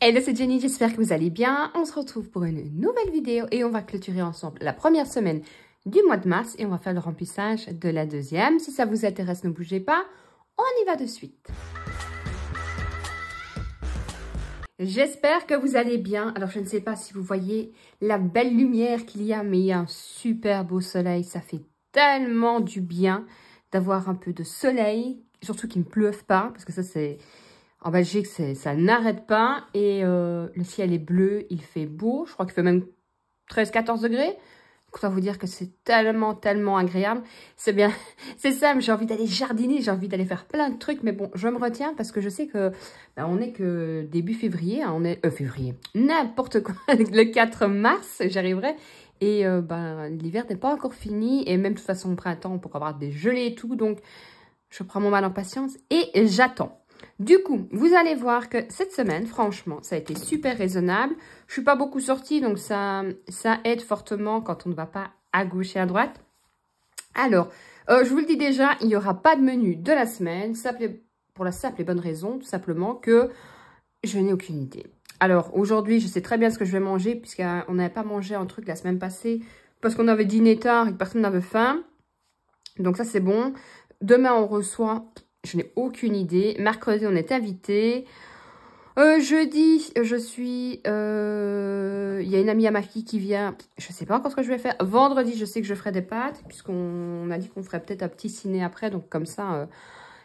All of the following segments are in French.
Hello, c'est Jenny, j'espère que vous allez bien. On se retrouve pour une nouvelle vidéo et on va clôturer ensemble la première semaine du mois de mars et on va faire le remplissage de la deuxième. Si ça vous intéresse, ne bougez pas, on y va de suite. J'espère que vous allez bien. Alors, je ne sais pas si vous voyez la belle lumière qu'il y a, mais il y a un super beau soleil. Ça fait tellement du bien d'avoir un peu de soleil, surtout qu'il ne pleuve pas, parce que ça, c'est... En Belgique, ça n'arrête pas et le ciel est bleu, il fait beau. Je crois qu'il fait même 13-14 degrés. Donc, ça vous dire que c'est tellement agréable. C'est bien, c'est simple, j'ai envie d'aller jardiner, j'ai envie d'aller faire plein de trucs. Mais bon, je me retiens parce que je sais que on est que début février. Hein, on est février, n'importe quoi. Le 4 mars, j'arriverai. Et l'hiver n'est pas encore fini. Et même de toute façon, au printemps, on pourra avoir des gelées et tout. Donc, je prends mon mal en patience et j'attends. Du coup, vous allez voir que cette semaine, franchement, ça a été super raisonnable. Je suis pas beaucoup sortie, donc ça aide fortement quand on ne va pas à gauche et à droite. Alors, je vous le dis déjà, il n'y aura pas de menu de la semaine, pour la simple et bonne raison, tout simplement, que je n'ai aucune idée. Alors, aujourd'hui, je sais très bien ce que je vais manger, puisqu'on n'avait pas mangé un truc la semaine passée, parce qu'on avait dîné tard et que personne n'avait faim. Donc ça, c'est bon. Demain, on reçoit... Je n'ai aucune idée. Mercredi, on est invité. Jeudi, je suis... Il y a une amie à ma fille qui vient. Je ne sais pas encore ce que je vais faire. Vendredi, je sais que je ferai des pâtes. Puisqu'on a dit qu'on ferait peut-être un petit ciné après. Donc comme ça,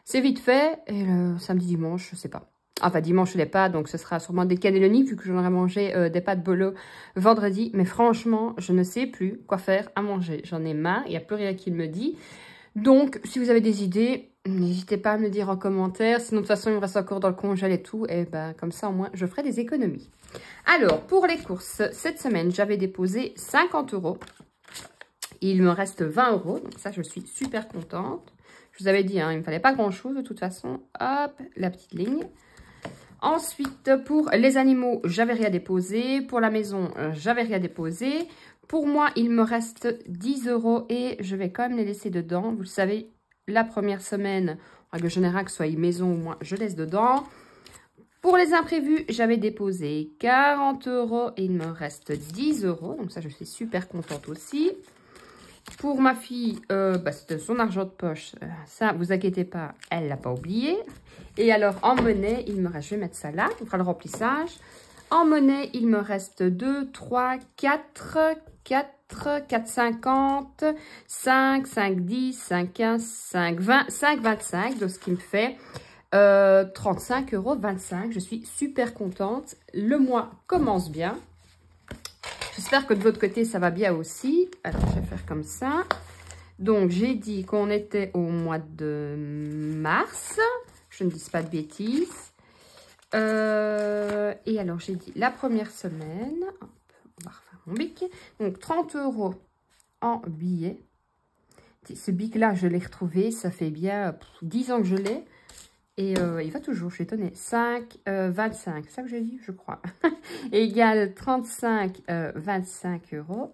c'est vite fait. Et le samedi, dimanche, je ne sais pas. Enfin, dimanche, les pâtes. Donc ce sera sûrement des cannelloni. Vu que j'en aurais mangé des pâtes bolo vendredi. Mais franchement, je ne sais plus quoi faire à manger. J'en ai marre. Il n'y a plus rien qui me dit. Donc, si vous avez des idées, n'hésitez pas à me le dire en commentaire. Sinon, de toute façon, il me reste encore dans le congèle et tout. Et ben, comme ça, au moins, je ferai des économies. Alors, pour les courses, cette semaine, j'avais déposé 50 €. Il me reste 20 €. Donc ça, je suis super contente. Je vous avais dit, hein, il ne me fallait pas grand-chose de toute façon. Hop, la petite ligne. Ensuite, pour les animaux, j'avais rien déposé. Pour la maison, j'avais rien déposé. Pour moi, il me reste 10 € et je vais quand même les laisser dedans. Vous le savez, la première semaine, en règle générale, que ce soit une maison ou moi, je laisse dedans. Pour les imprévus, j'avais déposé 40 € et il me reste 10 €. Donc ça, je suis super contente aussi. Pour ma fille, c'était son argent de poche. Ça, vous inquiétez pas, elle ne l'a pas oublié. Et alors, en monnaie, il me reste, je vais mettre ça là, on fera le remplissage. En monnaie, il me reste 2, 3, 4, 4,50, 5, 5, 10, 5, 15, 5, 20, 5, 25. Donc, ce qui me fait 35,25 €. Je suis super contente. Le mois commence bien. J'espère que de votre côté, ça va bien aussi. Alors, je vais faire comme ça. Donc, j'ai dit qu'on était au mois de mars. Je ne dis pas de bêtises. Et alors, j'ai dit la première semaine. Hop, on va refaire mon bic. Donc, 30 € en billets. Ce bic-là, je l'ai retrouvé. Ça fait bien 10 ans que je l'ai. Et il va toujours, je suis étonnée. 5, 25, c'est ça que j'ai dit, je crois. Égale 35, 25 €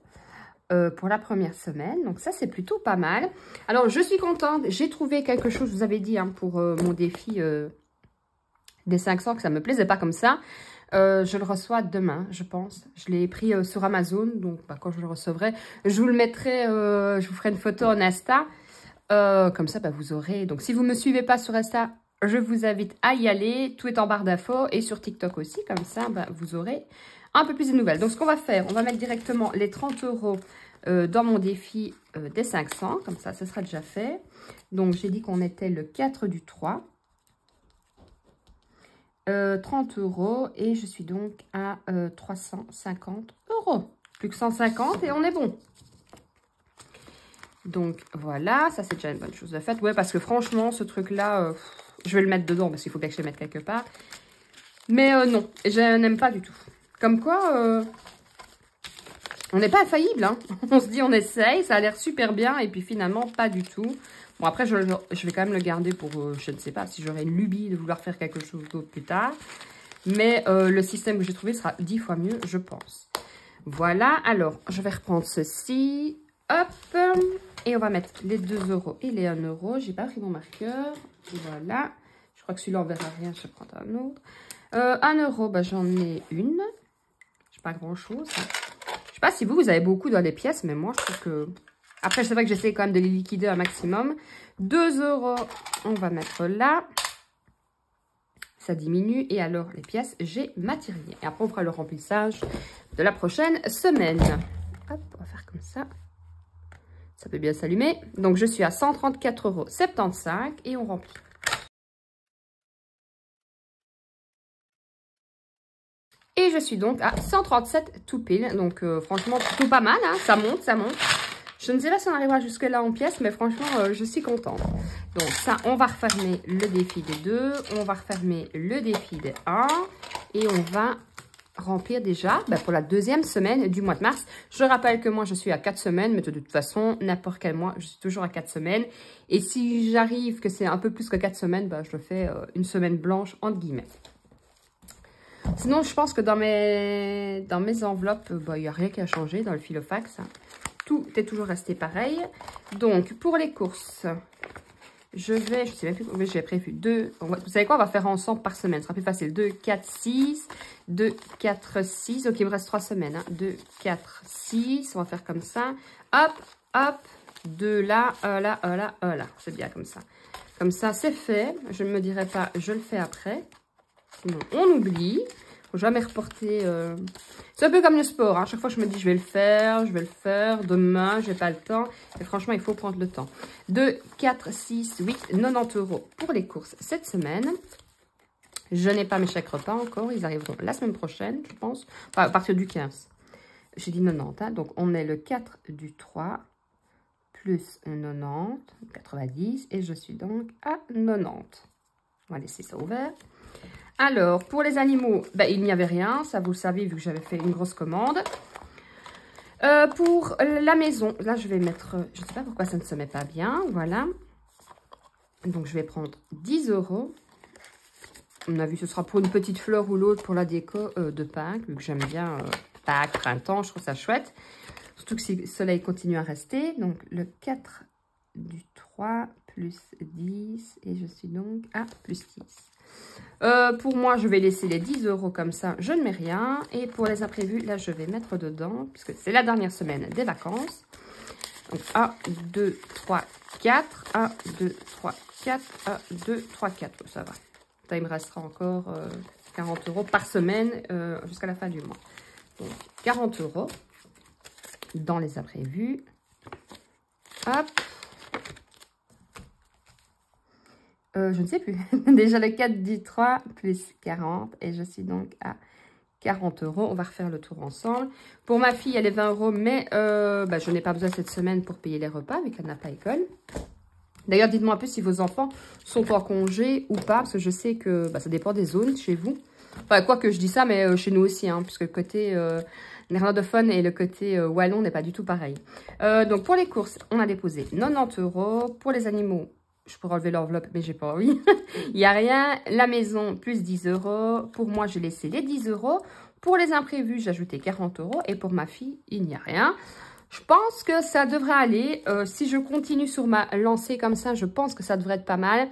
pour la première semaine. Donc ça, c'est plutôt pas mal. Alors, je suis contente. J'ai trouvé quelque chose, je vous avais dit, hein, pour mon défi des 500, que ça ne me plaisait pas comme ça. Je le reçois demain, je pense. Je l'ai pris sur Amazon. Donc, quand je le recevrai, je vous le mettrai, je vous ferai une photo en Insta. Comme ça, vous aurez... Donc, si vous ne me suivez pas sur Insta... Je vous invite à y aller, tout est en barre d'infos et sur TikTok aussi, comme ça vous aurez un peu plus de nouvelles. Donc ce qu'on va faire, on va mettre directement les 30 € dans mon défi des 500, comme ça ce sera déjà fait. Donc j'ai dit qu'on était le 4 du 3, 30 € et je suis donc à 350 €. Plus que 150 et on est bon. Donc voilà, ça c'est déjà une bonne chose de fait. Ouais, parce que franchement ce truc là... je vais le mettre dedans parce qu'il faut bien que je le mette quelque part. Mais non, je n'aime pas du tout. Comme quoi, on n'est pas infaillible. Hein. On se dit, on essaye, ça a l'air super bien. Et puis finalement, pas du tout. Bon, après, je vais quand même le garder pour, je ne sais pas, si j'aurais une lubie de vouloir faire quelque chose d'autre plus tard. Mais le système que j'ai trouvé sera 10 fois mieux, je pense. Voilà, alors, je vais reprendre ceci. Hop, et on va mettre les 2 € et les 1 €. J'ai pas pris mon marqueur. Voilà. Je crois que celui-là, on verra rien. Je vais prendre un autre. 1 €, bah, j'en ai une. J'ai pas grand-chose. Hein. Je sais pas si vous avez beaucoup dans les pièces, mais moi, je trouve que... Après, c'est vrai que j'essaie quand même de les liquider un maximum. 2 €, on va mettre là. Ça diminue. Et alors, les pièces, j'ai ma tirelire. Et après, on fera le remplissage de la prochaine semaine. Hop, on va faire comme ça. Ça peut bien s'allumer. Donc, je suis à 134,75 € et on remplit. Et je suis donc à 137 tout pile. Donc, franchement, plutôt pas mal. Hein. Ça monte, ça monte. Je ne sais pas si on arrivera jusque-là en pièces, mais franchement, je suis contente. Donc, ça, on va refermer le défi des 2. On va refermer le défi des 1. Et on va remplir déjà pour la deuxième semaine du mois de mars. Je rappelle que moi, je suis à 4 semaines, mais de toute façon, n'importe quel mois, je suis toujours à 4 semaines. Et si j'arrive que c'est un peu plus que 4 semaines, je le fais une semaine blanche, entre guillemets. Sinon, je pense que dans mes enveloppes, il n'y a rien qui a changé dans le filofax. Hein. Tout est toujours resté pareil. Donc, pour les courses, je sais même plus combien j'ai prévu. 2, vous savez quoi, on va faire ensemble par semaine. Ce sera plus facile. 2, 4, 6. 2, 4, 6. Ok, il me reste 3 semaines. Hein. 2, 4, 6. On va faire comme ça. Hop, hop. 2 là, là, là, là. C'est bien comme ça. Comme ça, c'est fait. Je ne me dirai pas, je le fais après. Sinon, on oublie. Faut jamais reporter. C'est un peu comme le sport. Hein. Chaque fois, je me dis, je vais le faire demain, je n'ai pas le temps. Et franchement, il faut prendre le temps. 2, 4, 6, 8, 90 € pour les courses cette semaine. Je n'ai pas mes chèques repas encore. Ils arriveront la semaine prochaine, je pense. Enfin, à partir du 15. J'ai dit 90. Hein. Donc, on est le 4 du 3 plus 90, 90. Et je suis donc à 90. On va laisser ça ouvert. Alors, pour les animaux, il n'y avait rien. Ça, vous le savez, vu que j'avais fait une grosse commande. Pour la maison, là, je vais mettre... Je ne sais pas pourquoi ça ne se met pas bien. Voilà. Donc, je vais prendre 10 €. On a vu, ce sera pour une petite fleur ou l'autre pour la déco de Pâques. Vu que j'aime bien Pâques, printemps, je trouve ça chouette. Surtout que si le soleil continue à rester. Donc, le 4 du 3 plus 10. Et je suis donc à plus 10. Pour moi, je vais laisser les 10 € comme ça, je ne mets rien. Et pour les imprévus, là, je vais mettre dedans, puisque c'est la dernière semaine des vacances. Donc, 1, 2, 3, 4. 1, 2, 3, 4. 1, 2, 3, 4. Ça va. Ça, il me restera encore 40 € par semaine jusqu'à la fin du mois. Donc, 40 € dans les imprévus. Hop. Je ne sais plus. Déjà le 4 du 3 plus 40. Et je suis donc à 40 €. On va refaire le tour ensemble. Pour ma fille, elle est 20 €. Mais je n'ai pas besoin cette semaine pour payer les repas, vu qu'elle n'a pas école. D'ailleurs, dites-moi un peu si vos enfants sont en congé ou pas. Parce que je sais que ça dépend des zones chez vous. Enfin, quoi que je dis ça, mais chez nous aussi. Hein, puisque le côté néerlandophone et le côté wallon n'est pas du tout pareil. Donc, pour les courses, on a déposé 90 €. Pour les animaux, je pourrais enlever l'enveloppe, mais j'ai pas envie. Il n'y a rien. La maison, plus 10 €. Pour moi, j'ai laissé les 10 €. Pour les imprévus, j'ai ajouté 40 €. Et pour ma fille, il n'y a rien. Je pense que ça devrait aller. Si je continue sur ma lancée comme ça, je pense que ça devrait être pas mal.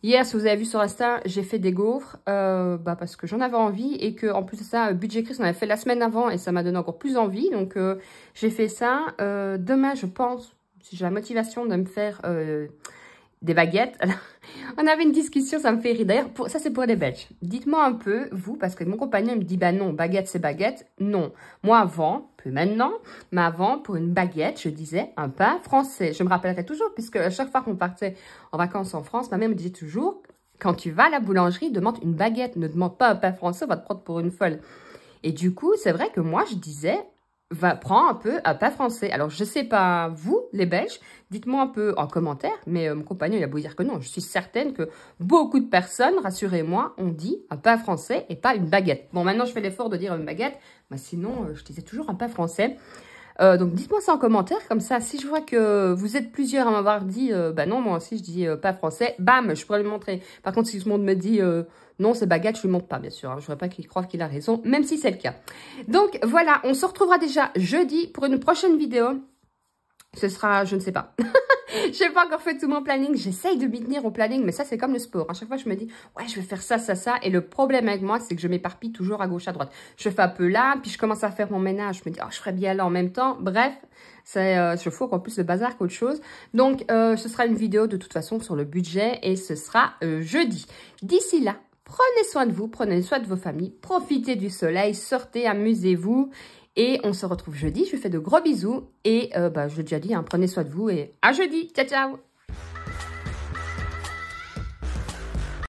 Hier, si vous avez vu sur Insta, j'ai fait des gaufres parce que j'en avais envie. Et que en plus de ça, Budget Chris, on avait fait la semaine avant et ça m'a donné encore plus envie. Donc, j'ai fait ça. Demain, je pense, si j'ai la motivation de me faire... des baguettes. Alors, on avait une discussion, ça me fait rire. D'ailleurs, ça c'est pour les Belges. Dites-moi un peu, vous, parce que mon compagnon me dit, non, baguette c'est baguette. Non. Moi avant, plus maintenant, mais avant, pour une baguette, je disais un pain français. Je me rappellerai toujours, puisque à chaque fois qu'on partait en vacances en France, ma mère me disait toujours, quand tu vas à la boulangerie, demande une baguette, ne demande pas un pain français, on va te prendre pour une folle. Et du coup, c'est vrai que moi, je disais... prends un peu un pain français. Alors, je sais pas, vous, les Belges, dites-moi un peu en commentaire, mais mon compagnon, il a beau dire que non. Je suis certaine que beaucoup de personnes, rassurez-moi, ont dit un pain français et pas une baguette. Bon, maintenant, je fais l'effort de dire une baguette, mais sinon, je disais toujours un pain français. Donc, dites-moi ça en commentaire, comme ça, si je vois que vous êtes plusieurs à m'avoir dit, non, moi aussi, je dis pain français, bam, je pourrais lui montrer. Par contre, si tout le monde me dit... non, c'est baguette, je lui montre pas, bien sûr. Hein. Je ne voudrais pas qu'il croie qu'il a raison, même si c'est le cas. Donc, voilà, on se retrouvera déjà jeudi pour une prochaine vidéo. Ce sera, je ne sais pas. J'ai pas encore fait tout mon planning. J'essaye de m'y tenir au planning, mais ça, c'est comme le sport. À chaque fois, je me dis, ouais, je vais faire ça, ça, ça. Et le problème avec moi, c'est que je m'éparpille toujours à gauche, à droite. Je fais un peu là, puis je commence à faire mon ménage. Je me dis, oh, je ferais bien là en même temps. Bref, je fous encore plus le bazar qu'autre chose. Donc, ce sera une vidéo de toute façon sur le budget et ce sera jeudi. D'ici là, prenez soin de vous, prenez soin de vos familles, profitez du soleil, sortez, amusez-vous. Et on se retrouve jeudi. Je vous fais de gros bisous. Et je l'ai déjà dit, hein, prenez soin de vous et à jeudi. Ciao, ciao.